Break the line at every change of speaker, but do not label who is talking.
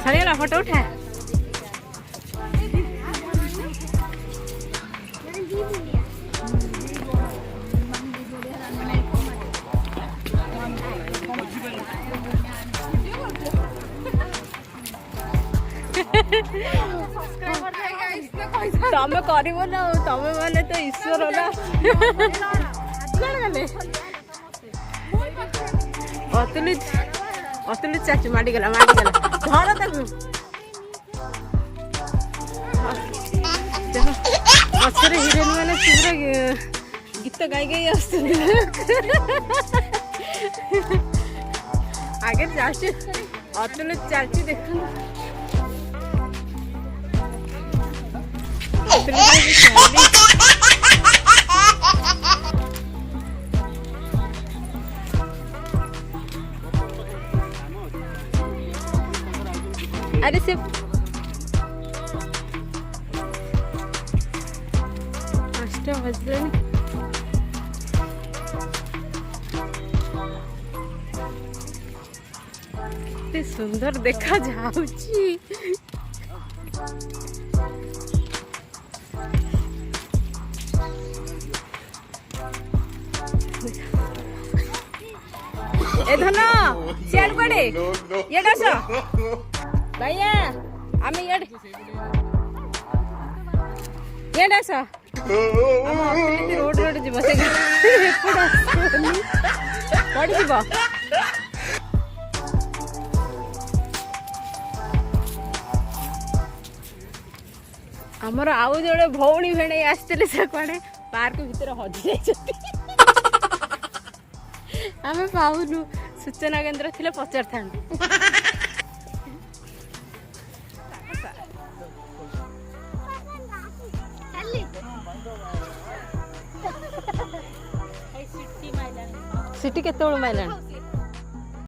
सरेगा photo उठा तमें कर तमें मैंने तो ईश्वर ना अतुल चाची माड़गला धर तक पचर हिरोइन मैंने पूरा गीत गाई गाई आगे जाऊँ अतुल चलती देख अरे से अष्ट बजे सुंदर देखा जाउची ए धन सियाड़ पड़े ये डस भैया आम ये डस रोड रोड जीव से पड़ी जीव आमर आउ जड़े भौणी भेणे आसते से कड़े पार्क भितर हजि जाइछथि आमे पाउनु सूचना केन्द्र थिले पचार था सिटी केते माइलान